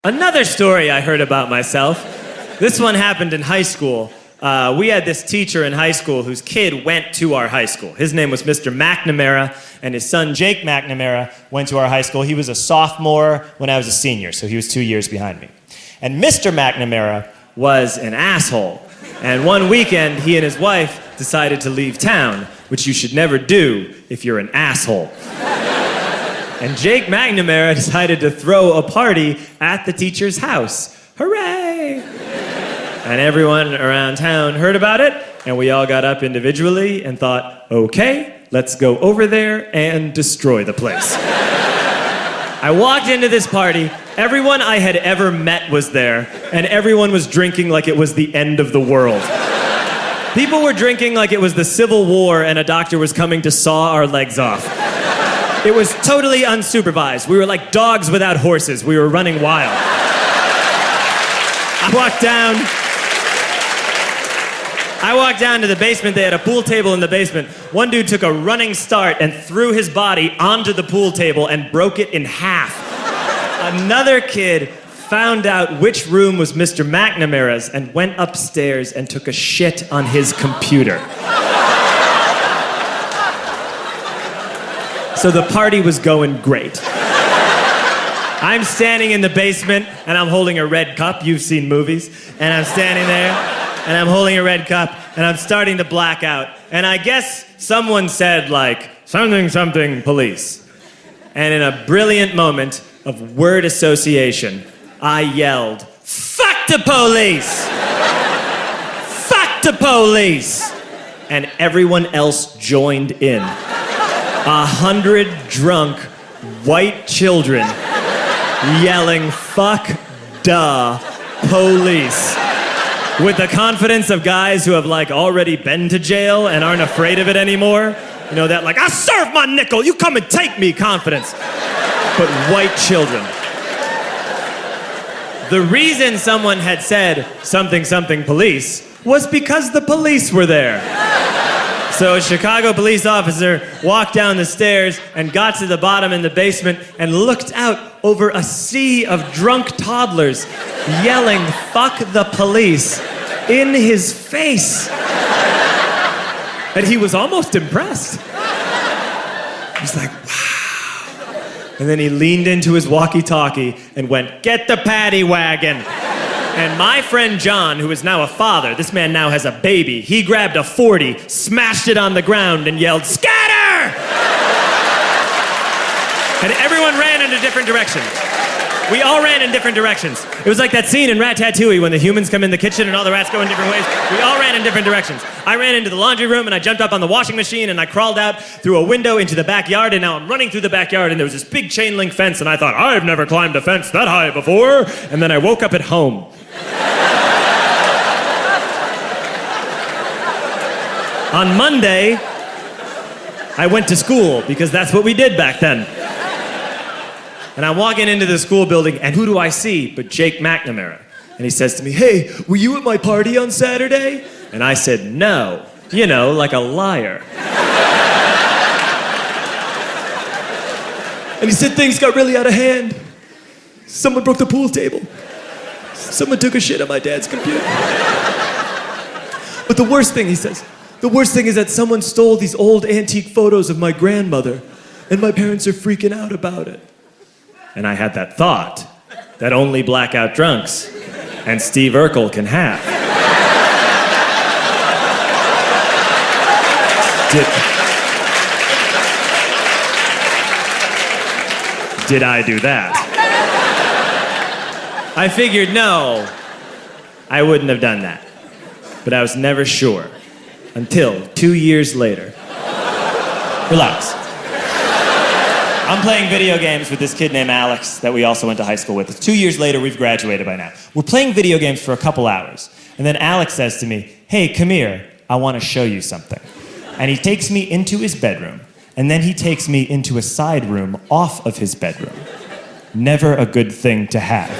Another story I heard about myself. This one happened in high school. We had this teacher in high school whose kid went to our high school. His name was Mr. McNamara, and his son Jake McNamara went to our high school. He was a sophomore when I was a senior, so he was 2 years behind me. And Mr. McNamara was an asshole. And one weekend, he and his wife decided to leave town, which you should never do if you're an asshole. And Jake McNamara decided to throw a party at the teacher's house. Hooray! And everyone around town heard about it, and we all got up individually and thought, okay, let's go over there and destroy the place. I walked into this party, everyone I had ever met was there, and everyone was drinking like it was the end of the world. People were drinking like it was the Civil War and a doctor was coming to saw our legs off. It was totally unsupervised. We were like dogs without horses. We were running wild. I walked down to the basement. They had a pool table in the basement. One dude took a running start and threw his body onto the pool table and broke it in half. Another kid found out which room was Mr. McNamara's and went upstairs and took a shit on his computer. So the party was going great. I'm standing in the basement and I'm holding a red cup. You've seen movies. And I'm standing there and I'm holding a red cup and I'm starting to black out. And I guess someone said like, something, something, police. And in a brilliant moment of word association, I yelled, fuck the police! Fuck the police! And everyone else joined in. 100 drunk white children yelling, fuck the police. With the confidence of guys who have like already been to jail and aren't afraid of it anymore. You know, that like, I serve my nickel, you come and take me confidence. But white children. The reason someone had said something, something police was because the police were there. So a Chicago police officer walked down the stairs and got to the bottom in the basement and looked out over a sea of drunk toddlers yelling, fuck the police, in his face. And he was almost impressed. He was like, wow. And then he leaned into his walkie-talkie and went, get the paddy wagon. And my friend John, who is now a father, this man now has a baby, he grabbed a 40, smashed it on the ground, and yelled, scatter! And everyone ran in a different direction. We all ran in different directions. It was like that scene in Ratatouille when the humans come in the kitchen and all the rats go in different ways. We all ran in different directions. I ran into the laundry room and I jumped up on the washing machine and I crawled out through a window into the backyard, and now I'm running through the backyard and there was this big chain link fence and I thought, I've never climbed a fence that high before. And then I woke up at home. On Monday, I went to school because that's what we did back then. And I'm walking into the school building, and who do I see but Jake McNamara? And he says to me, hey, were you at my party on Saturday? And I said, no. You know, like a liar. And he said things got really out of hand. Someone broke the pool table. Someone took a shit on my dad's computer. But the worst thing, he says, the worst thing is that someone stole these old antique photos of my grandmother, and my parents are freaking out about it. And I had that thought that only blackout drunks and Steve Urkel can have. Did I do that? I figured, no, I wouldn't have done that. But I was never sure until 2 years later. Relax. I'm playing video games with this kid named Alex that we also went to high school with. 2 years later, we've graduated by now. We're playing video games for a couple hours. And then Alex says to me, hey, come here, I want to show you something. And he takes me into his bedroom. And then he takes me into a side room off of his bedroom. Never a good thing to have.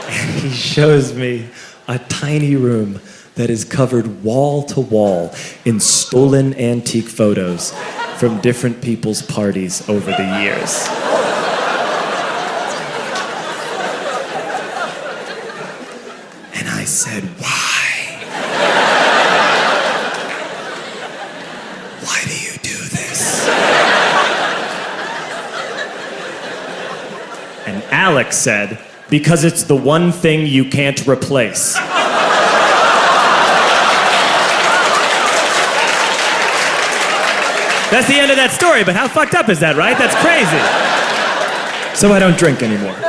And he shows me a tiny room that is covered wall to wall in stolen antique photos from different people's parties over the years. said, why? Why do you do this? And Alex said, because it's the one thing you can't replace. That's the end of that story, but how fucked up is that, right? That's crazy. So I don't drink anymore.